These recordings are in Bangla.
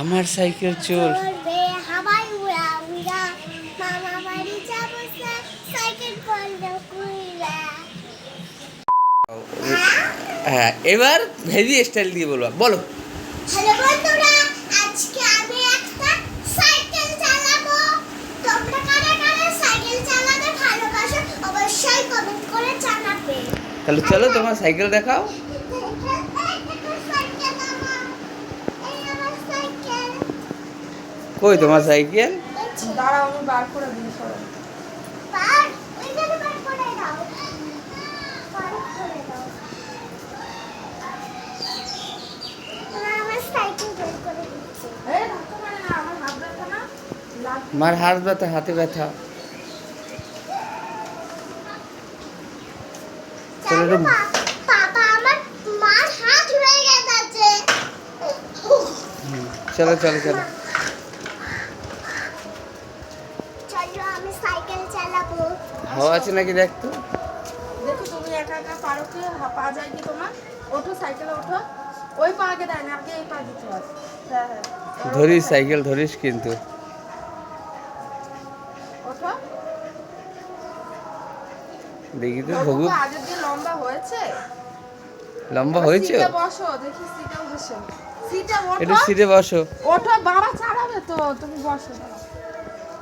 আমার সাইকেল চোর। চলবে হাওয়ায় উড়া উড়া, মামা বাড়ি যাবো সাইকেল পড়লো কুইলা। হ্যাঁ, এবার হেভি স্টাইল দিয়ে বলবা, বলো। হ্যালো বন্ধুরা, আজকে আমি একটা সাইকেল চালাবো। তোমরা কারা কারা সাইকেল চালাতে ভালোবাসো অবশ্যই কমেন্ট করে জানাবে। তাহলে চলো তোমার সাইকেল দেখাও। কই তোমার সাইকেল? দাঁড়াও, আমি বার করে দিই সরো। এই ধাক্কা মারে না, আমার হাত ব্যথা না? মার হাত ব্যথা, হাতে ব্যথা। চলো একটু পাপা আমার মার হাত হয়ে গেছে। চলো চলো চলো। চলো আমি সাইকেল চালাবো। হাওয়া আছে নাকি দেখতো। দেখো তুমি একা একা পারো কি? পা যায় কি তোমার? ওঠো, সাইকেলে ওঠো। ওই পা আগে দেয় না, আগে এই পা দিতে হয়। হ্যাঁ হ্যাঁ, ধরিস সাইকেল ধরিস কিন্তু। ওঠো। দেখি তো ওর ভগু বুকে আগের দিয়ে লম্বা হয়েছে। লম্বা হয়েছে। সিটে বসো, দেখি সিটেও বসো। সিটে একটু ওঠো। সিটে বসো। ওঠো, বাবা চালাবে তো, তুমি বসো।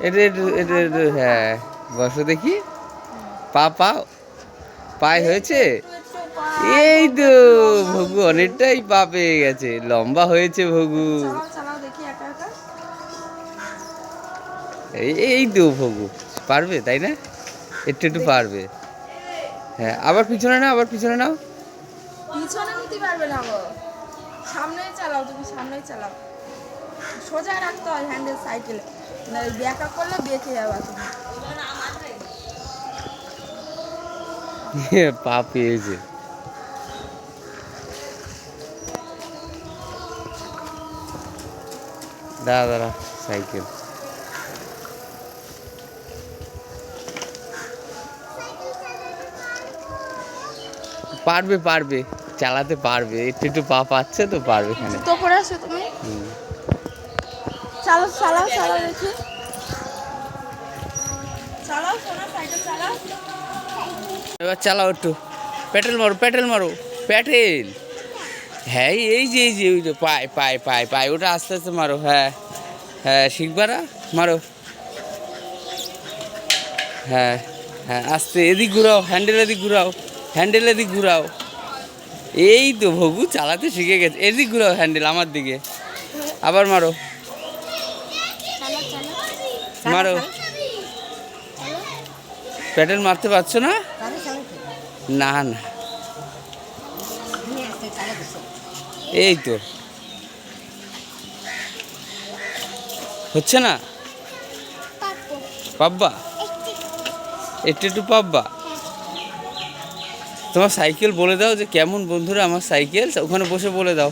এটা একটু একটু একটু হ্যাঁ বসো দেখি। পা পা পায়ে হয়েছে। একটু একটু পা এই তো ভগু অনেকটাই পা পেয়ে গেছে, লম্বা হয়েছে ভগু। চালাও চালাও দেখি একা একা। এই তো ভগু পারবে তাই না? একটু একটু পারবে। হ্যাঁ আবার পিছনে নাও, আবার পিছনে নাও। পিছনে নিতে পারবে না গো, সামনেই চালাও, তুমি সামনেই চালাও। সোজা রাখতে হয় হ্যান্ডেল সাইকেলে, না ব্যাকআপ করলে বেঁকে যাবে তুমি। পা পেয়েছে। দাঁড়া দাঁড়া সাইকেল। পারবে পারবে, চালাতে পারবে, একটু একটু পা পাচ্ছে তো পারবে এখানে। তো পরে আসো তুমি, চালাও চালাও চালাও দেখি। চালাও সোনা, সাইকেল চালাও। এবার চালাও একটু, পেট্রোল মারো পেট্রোল মারো পেট্রোল। হ্যাঁ এই যে ওই যে পায় পায় পায় পায়, ওটা আস্তে আস্তে মারো। হ্যাঁ হ্যাঁ শিখবা না, মারো। হ্যাঁ হ্যাঁ আস্তে, এদিক ঘুরাও, হ্যান্ডেল এদিক ঘুরাও, হ্যান্ডেল এদিক ঘুরাও। এই তো ভগু চালাতে শিখে গেছে। এদিক ঘুরাও হ্যান্ডেল আমার দিকে, আবার মারো মারো। প্যাডেল মারতে পারছো না? না না এই তো হচ্ছে না। পাব্বা একটু একটু পাব্বা। তোমার সাইকেল বলে দাও যে কেমন বন্ধুরা আমার সাইকেল, ওখানে বসে বলে দাও।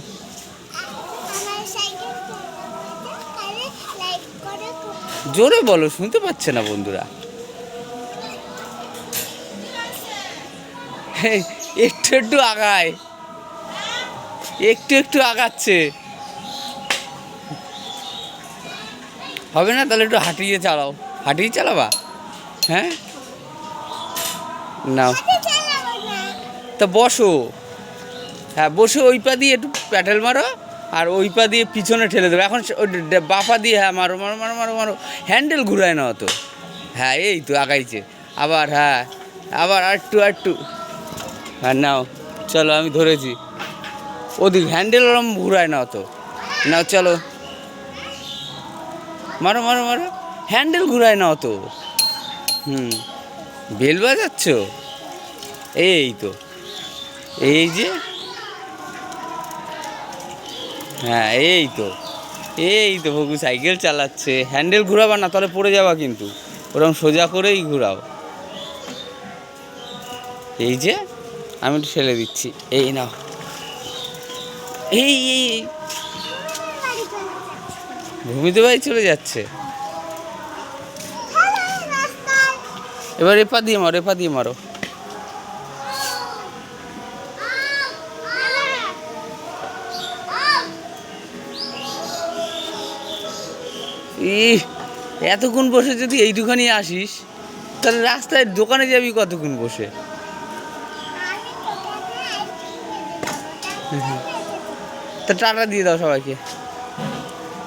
জোরে বলো, শুনতে পাচ্ছে না বন্ধুরা। একটু একটু আগায়, একটু একটু আগাচ্ছে। হবে না তাহলে একটু হাঁটিয়ে চালাও, হাঁটিয়ে চালাবা। হ্যাঁ নাও তা বসো। হ্যাঁ বসে ওই পা দিয়ে একটু প্যাডেল মারো, আর ওই পা দিয়ে পিছনে ঠেলে দেবো। এখন বাপা দিয়ে হ্যাঁ মারো মারো মারো মারো মারো, হ্যান্ডেল ঘুরায় না অত। হ্যাঁ এই তো আগাইছে আবার। হ্যাঁ আবার আরেকটু আরেকটু। হ্যাঁ নাও চলো, আমি ধরেছি। ওদিক হ্যান্ডেল ওরম ঘুরায় না অত। নাও চলো মারো মারো মারো, হ্যান্ডেল ঘুরায় না অত। বেল বাজাচ্ছ, এই তো এই যে। হ্যাঁ এই তো ভগু সাইকেল চালাচ্ছে। হ্যান্ডেল ঘুরাবা না, তাহলে পড়ে যাবা কিন্তু। ওরকম সোজা করেই ঘুরাও। এই যে আমি একটু ঠেলে দিচ্ছি, এই নাও। এই ভূমিতে ভাই চলে যাচ্ছে। এবার এপা দিয়ে মারো, এপা দিয়ে মারো। এতক্ষণ বসে যদি এইটুখানি আসিস তাহলে রাস্তায় দোকানে যাবি কতক্ষণ বসে? আমি তোকে আইসক্রিম এনে দেবো, তা টাটা দিয়ে দাও সবাইকে।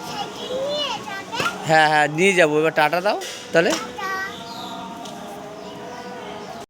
সাইকেল নিয়ে যাবে। হ্যাঁ হ্যাঁ নিয়ে যাবো, এবার টাটা দাও তাহলে।